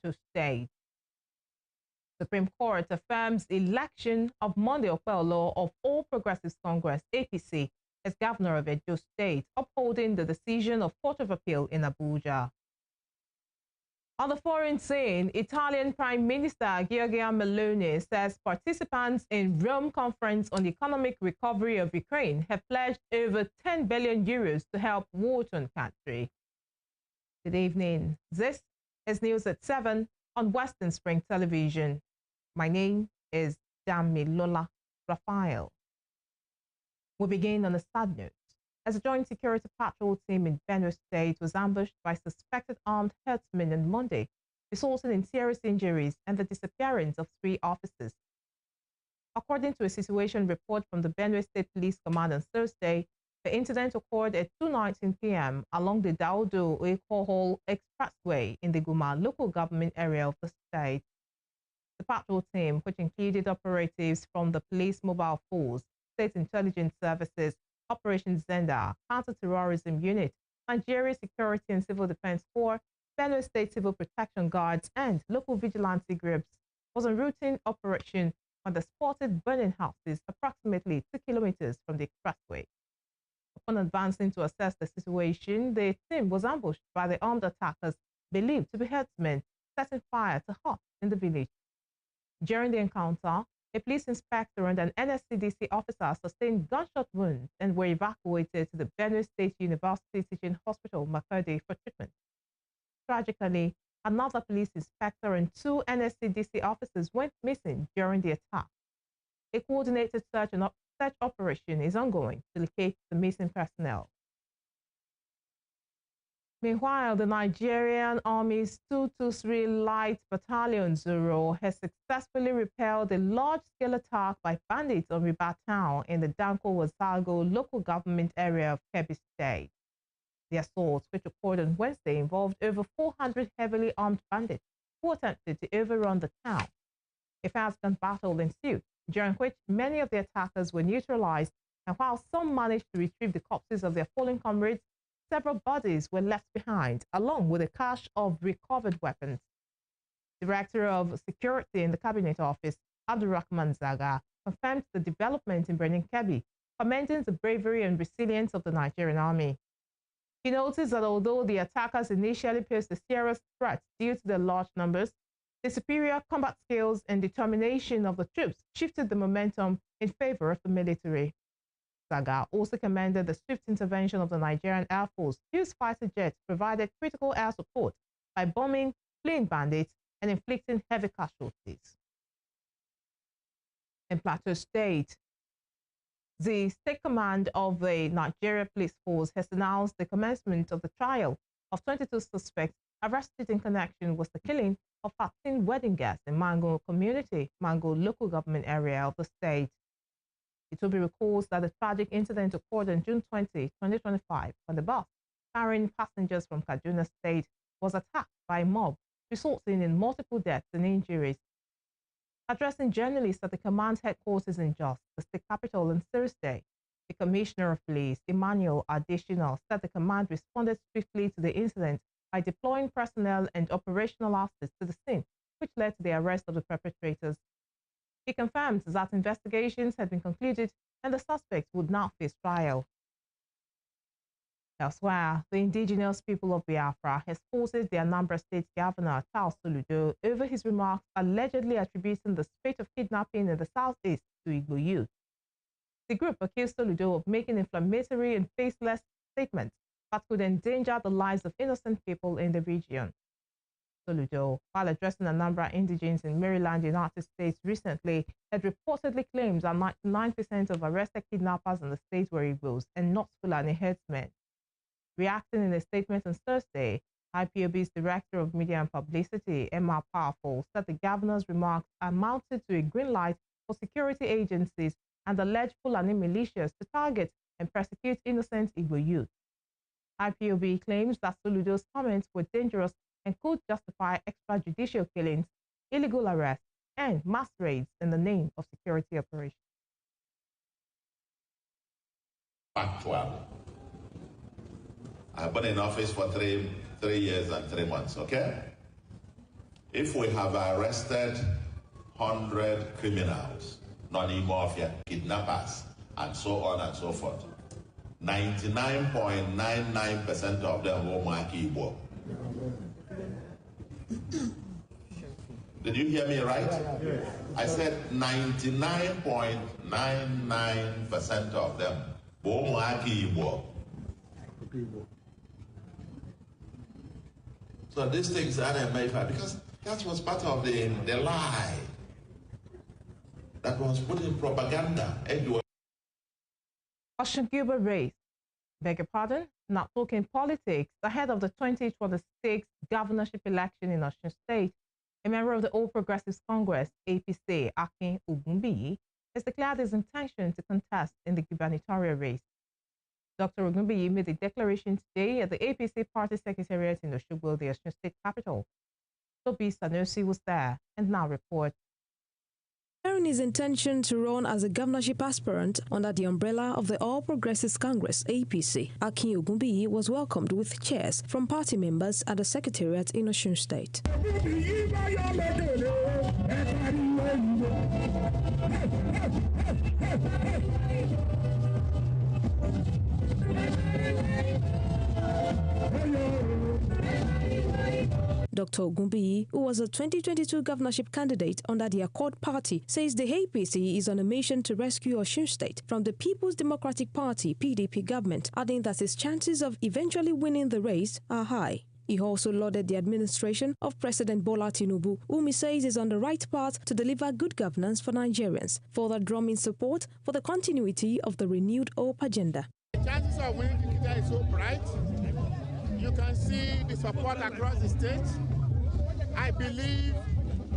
Plateau State. Supreme Court affirms election of Monday Repel of All Progressives Congress (APC) as governor of Edo State, upholding the decision of Court of Appeal in Abuja. On the foreign scene, Italian Prime Minister Giorgia Meloni says participants in Rome Conference on the Economic Recovery of Ukraine have pledged over 10 billion euros to help war-torn country. Good evening. This is News at 7 on Western Spring Television. My name is Damilola Raphael. We begin on a sad note, as a joint security patrol team in Benue State was ambushed by suspected armed herdsmen on Monday, resulting in serious injuries and the disappearance of 3 officers. According to a situation report from the Benue State Police Command on Thursday, the incident occurred at 2:19 p.m. along the Daudo-Ekohol Expressway in the Guma local government area of the state. The patrol team, which included operatives from the Police Mobile Force, State Intelligence Services, Operation Zenda, Counter-Terrorism Unit, Nigeria Security and Civil Defense Corps, Benue State Civil Protection Guards, and local vigilante groups, was on routine operation when they spotted burning houses approximately 2 kilometers from the expressway. Upon advancing to assess the situation, the team was ambushed by the armed attackers believed to be herdsmen, setting fire to huts in the village. During the encounter, a police inspector and an NSCDC officer sustained gunshot wounds and were evacuated to the Benue State University Teaching Hospital, Makurdi, for treatment. Tragically, another police inspector and 2 NSCDC officers went missing during the attack. A coordinated search operation is ongoing to locate the missing personnel. Meanwhile, the Nigerian Army's 223 Light Battalion Zoro has successfully repelled a large-scale attack by bandits on Repel town in the Danko-Wazago local government area of Kebbi State. The assault, which occurred on Wednesday, involved over 400 heavily armed bandits who attempted to overrun the town. A fast-gun battle ensued, during which many of the attackers were neutralized, and while some managed to retrieve the corpses of their fallen comrades, several bodies were left behind, along with a cache of recovered weapons. Director of Security in the Cabinet Office, Abdurrahman Zaga, confirmed the development in Birnin Kebbi, commending the bravery and resilience of the Nigerian Army. He noticed that although the attackers initially posed a serious threat due to their large numbers, the superior combat skills and determination of the troops shifted the momentum in favor of the military. Zaga also commended the swift intervention of the Nigerian Air Force, whose fighter jets provided critical air support by bombing fleeing bandits and inflicting heavy casualties. In Plateau State, the State Command of the Nigeria Police Force has announced the commencement of the trial of 22 suspects arrested in connection with the killing of 13 wedding guests in Mango Community, Mango local government area of the state. It will be recalled that the tragic incident occurred on June 20, 2025, when the bus carrying passengers from Kaduna State was attacked by a mob, resulting in multiple deaths and injuries. Addressing journalists at the command headquarters in Jos, the state capital, on Thursday, the Commissioner of Police, Emmanuel Additional, said the command responded swiftly to the incident by deploying personnel and operational assets to the scene, which led to the arrest of the perpetrators. He confirmed that investigations had been concluded and the suspects would now face trial. Elsewhere, the indigenous people of Biafra has faulted the Anambra State Governor, Charles Soludo, over his remarks allegedly attributing the spate of kidnapping in the southeast to Igbo youth. The group accused Soludo of making inflammatory and faceless statements that could endanger the lives of innocent people in the region. Soludo, while addressing Anambra indigents in Maryland, United States recently, had reportedly claimed that 99% of arrested kidnappers in the state were Igbos and not Fulani herdsmen. Reacting in a statement on Thursday, IPOB's Director of Media and Publicity, Emma Powerful, said the governor's remarks amounted to a green light for security agencies and alleged Fulani militias to target and persecute innocent Igbo youth. IPOB claims that Soludo's comments were dangerous and could justify extrajudicial killings, illegal arrests, and mass raids in the name of security operations. Factual. I've been in office for three years and 3 months, okay? If we have arrested 100 criminals, non-mafia, kidnappers, and so on and so forth, 99.99% of them will mark Igbo. Did you hear me right? Yes. I said 99.99% of them will mark Igbo. So these things are made because that was part of the lie that was put in propaganda. Oshunguba race, beg your pardon, not talking politics. Ahead of the 2026 governorship election in Osun State, a member of the All Progressives Congress, APC, Akin Ogunbiyi, has declared his intention to contest in the gubernatorial race. Dr. Ogunbiyi made a declaration today at the APC party secretariat in Oshogbo, the Osun State capital. Tobi Sanusi was there and now reports. Declaring his intention to run as a governorship aspirant under the umbrella of the All Progressives Congress (APC), Akin Ogunbiyi was welcomed with cheers from party members at the secretariat in Osun State. Dr. Ogunbiyi, who was a 2022 governorship candidate under the Accord Party, says the APC is on a mission to rescue Osun State from the People's Democratic Party (PDP) government, adding that his chances of eventually winning the race are high. He also lauded the administration of President Bola Tinubu, whom he says is on the right path to deliver good governance for Nigerians, further drumming support for the continuity of the renewed HOPE agenda. The chances of winning the Kita is so bright. You can see the support across the state. I believe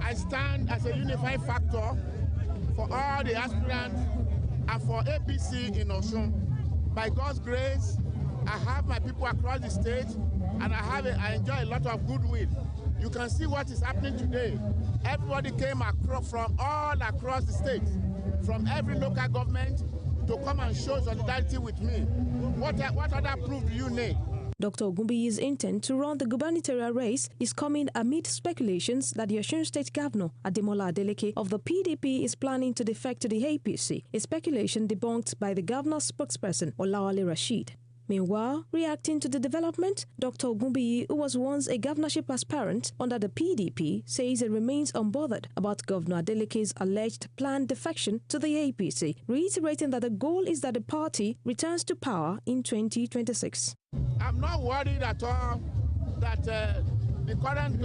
I stand as a unifying factor for all the aspirants and for APC in Osun. By God's grace, I have my people across the state and I enjoy a lot of goodwill. You can see what is happening today. Everybody came from all across the state, from every local government to come and show solidarity with me. What other proof do you need? Dr. Ogunbiyi's intent to run the gubernatorial race is coming amid speculations that the Osun State Governor, Ademola Adeleke, of the PDP is planning to defect to the APC, a speculation debunked by the governor's spokesperson, Olawale Rasheed. Meanwhile, reacting to the development, Dr. Ogunbiyi, who was once a governorship aspirant under the PDP, says he remains unbothered about Governor Adeleke's alleged planned defection to the APC, reiterating that the goal is that the party returns to power in 2026. I'm not worried at all that the current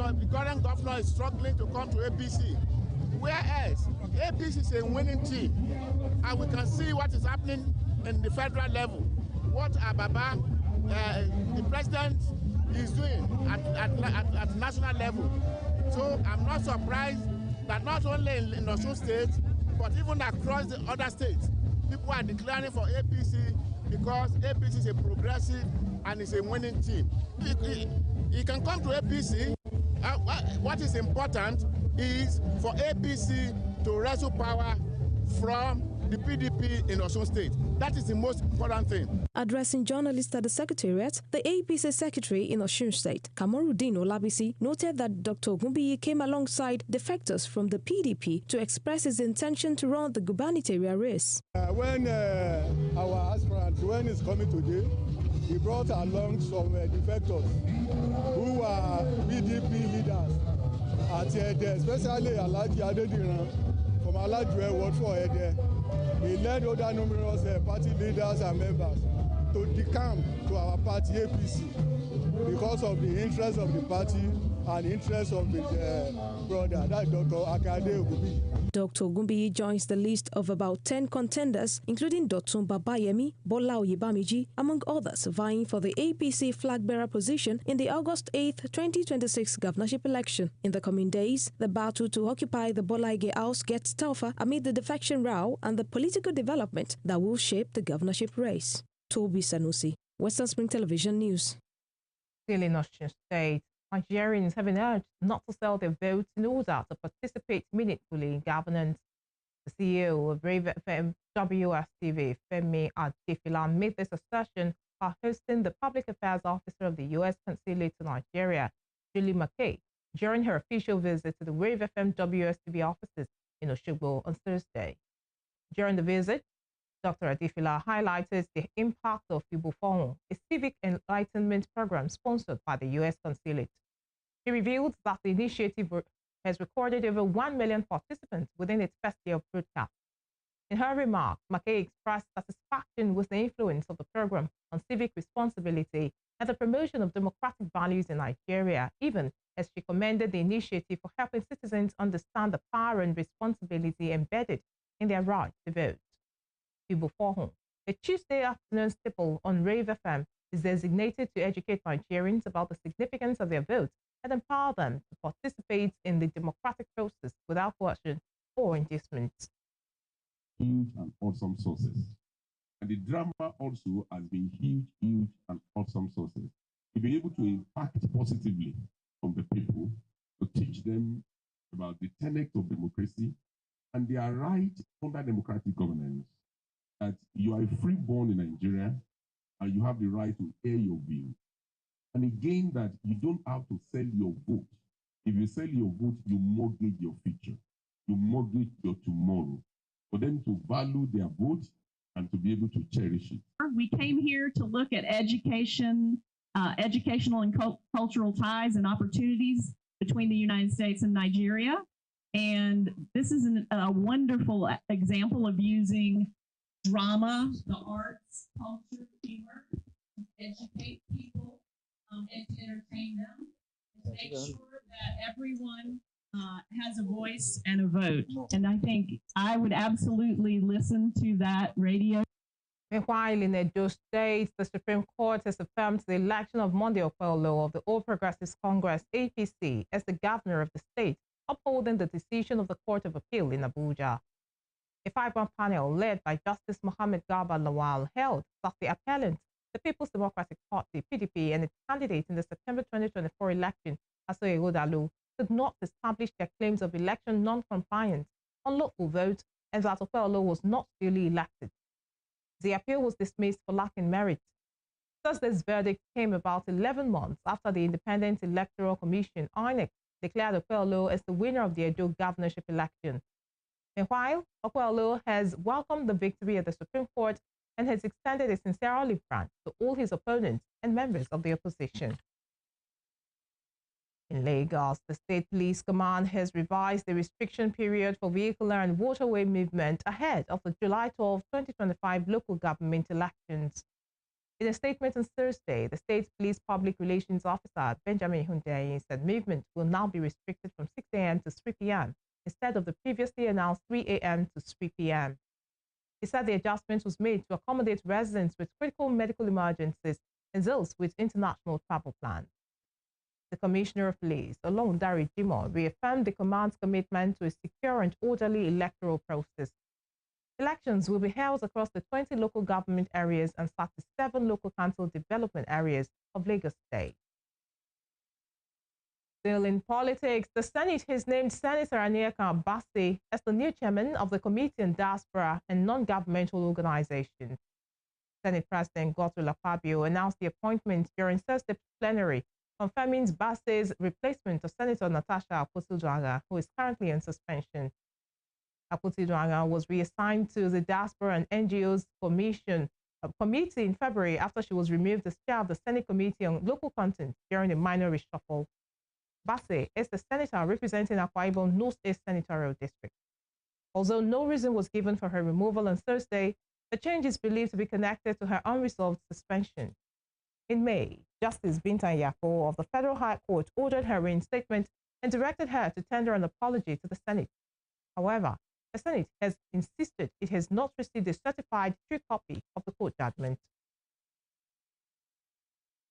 governor is struggling to come to APC. Whereas APC is a winning team, and we can see what is happening in the federal level. What Ababa, the president, is doing at national level. So I'm not surprised that not only in Osun State, but even across the other states, people are declaring for APC because APC is a progressive and it's a winning team. You can come to APC. What is important is for APC to wrestle power from the PDP in Osun State. That is the most important thing. Addressing journalists at the Secretariat, the APC Secretary in Osun State, Kamoruddin Olabisi, noted that Dr. Ogunbiyi came alongside defectors from the PDP to express his intention to run the gubernatorial race. When our aspirant, when he's coming today, he brought along some defectors who are PDP leaders at Ede, especially Alhaji Adediran from Alajue Ward for Ede. He led other numerous party leaders and members to decamp to our party APC because of the interest of the party and interest of his brother, that's Dr. Akade Ogunbiyi. Dr. Ogunbiyi joins the list of about 10 contenders, including Dotun Babayemi, Bola Oyebamiji, among others, vying for the APC flag-bearer position in the August 8, 2026 governorship election. In the coming days, the battle to occupy the Bolaige House gets tougher amid the defection row and the political development that will shape the governorship race. Tobi Sanusi, Western Spring Television News. Still in Osun State, Nigerians have been urged not to sell their votes in order to participate meaningfully in governance. The CEO of Brave FM WSTV, Femi Adefila, made this assertion while hosting the Public Affairs Officer of the U.S. Consulate to Nigeria, Julie McKay, during her official visit to the Wave FM WSTV offices in Oshogbo on Thursday. During the visit, Dr. Adifila highlighted the impact of Ibufohun, a civic enlightenment program sponsored by the U.S. Consulate. He revealed that the initiative has recorded over 1 million participants within its first year of broadcast. In her remarks, McKay expressed satisfaction with the influence of the program on civic responsibility and the promotion of democratic values in Nigeria, even as she commended the initiative for helping citizens understand the power and responsibility embedded in their right to vote. Ibufohun, a Tuesday afternoon staple on Rave FM, is designated to educate Nigerians about the significance of their vote and empower them to participate in the democratic process without coercion or inducement. Huge and awesome sources. And the drama also has been huge and awesome sources. To be able to impact positively on the people, to teach them about the tenets of democracy and their right under democratic governance, that you are a freeborn in Nigeria and you have the right to air your view. And again, that you don't have to sell your vote. If you sell your vote, you mortgage your future. You mortgage your tomorrow. For them to value their vote and to be able to cherish it. We came here to look at education, educational and cultural ties and opportunities between the United States and Nigeria. And this is a wonderful example of using drama, the arts, culture, humor, to educate people and to entertain them, to make sure that everyone has a voice and a vote. And I think I would absolutely listen to that radio. Meanwhile, in Edo State, the Supreme Court has affirmed the election of Monday Opelo of the All Progressives Congress, APC, as the governor of the state, upholding the decision of the Court of Appeal in Abuja. A five-man panel led by Justice Mohammed Garba Lawal held that the appellant, the People's Democratic Party, PDP, and its candidate in the September 2024 election, Asoye Odalu, could not establish their claims of election non-compliance on local votes and that Opelo was not duly elected. The appeal was dismissed for lacking merit. Thursday's verdict came about 11 months after the Independent Electoral Commission, INEC, declared Opelo as the winner of the Edo governorship election. Meanwhile, Opelo has welcomed the victory at the Supreme Court and has extended a sincere olive branch to all his opponents and members of the opposition. In Lagos, the State Police Command has revised the restriction period for vehicular and waterway movement ahead of the July 12, 2025 local government elections. In a statement on Thursday, the State Police Public Relations Officer, Benjamin Hundeyi, said movement will now be restricted from 6 a.m. to 3 p.m. instead of the previously announced 3 a.m. to 3 p.m. He said the adjustment was made to accommodate residents with critical medical emergencies and those with international travel plans. The Commissioner of Police, Olorundare Jimoh, reaffirmed the command's commitment to a secure and orderly electoral process. Elections will be held across the 20 local government areas and 37 local council development areas of Lagos State. Still in politics, the Senate has named Senator Anieka Bassey as the new chairman of the Committee on Diaspora and Non-Governmental Organizations. Senate President Godswill Akpabio announced the appointment during Thursday's plenary, confirming Bassey's replacement of Senator Natasha Akpoti-Uduaghan, who is currently on suspension. Akpoti-Uduaghan was reassigned to the Diaspora and NGOs Committee in February after she was removed as chair of the Senate Committee on Local Content during a minor reshuffle. Bassey is the senator representing Akwa Ibom North East Senatorial District. Although no reason was given for her removal on Thursday, the change is believed to be connected to her unresolved suspension. In May, Justice Binta Nyako of the Federal High Court ordered her reinstatement and directed her to tender an apology to the Senate. However, the Senate has insisted it has not received a certified true copy of the court judgment.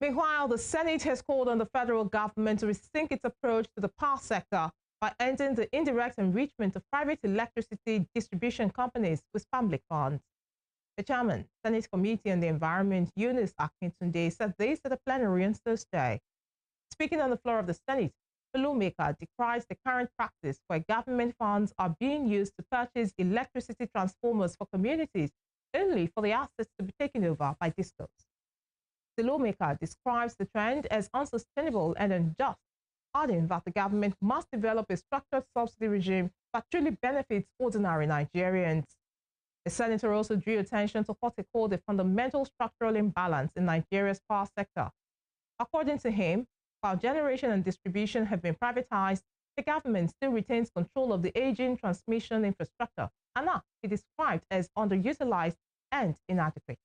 Meanwhile, the Senate has called on the federal government to rethink its approach to the power sector by ending the indirect enrichment of private electricity distribution companies with public funds. The chairman, Senate Committee on the Environment, Eunice Akintunde, said this at the plenary on Thursday. Speaking on the floor of the Senate, the lawmaker decries the current practice where government funds are being used to purchase electricity transformers for communities only for the assets to be taken over by discos. The lawmaker describes the trend as unsustainable and unjust adding that the government must develop a structured subsidy regime that truly benefits ordinary Nigerians. The senator also drew attention to what he called a fundamental structural imbalance in Nigeria's power sector. According to him, while generation and distribution have been privatized, the government still retains control of the aging transmission infrastructure, and that he described as underutilized and inadequate.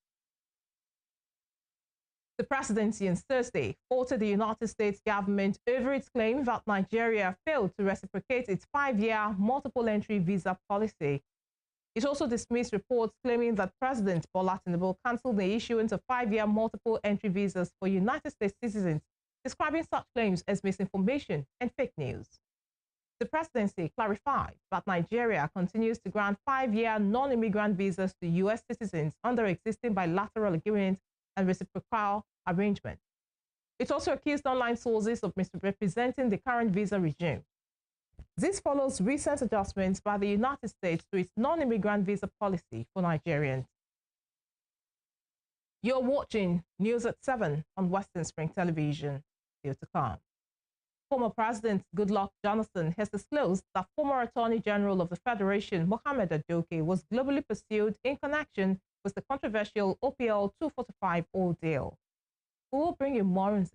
The presidency on Thursday faulted the United States government over its claim that Nigeria failed to reciprocate its 5-year multiple entry visa policy. It also dismissed reports claiming that President Bola Tinubu cancelled the issuance of 5-year multiple entry visas for United States citizens, describing such claims as misinformation and fake news. The presidency clarified that Nigeria continues to grant 5-year non-immigrant visas to U.S. citizens under existing bilateral agreements and reciprocal arrangements. It also accused online sources of misrepresenting the current visa regime. This follows recent adjustments by the United States to its non-immigrant visa policy for Nigerians. You're watching News at 7 on Western Spring Television. Still to come. Former President Goodluck Jonathan has disclosed that former Attorney General of the Federation, Mohammed Adoke, was globally pursued in connection with the controversial OPL 245 ordeal. We will bring you more on this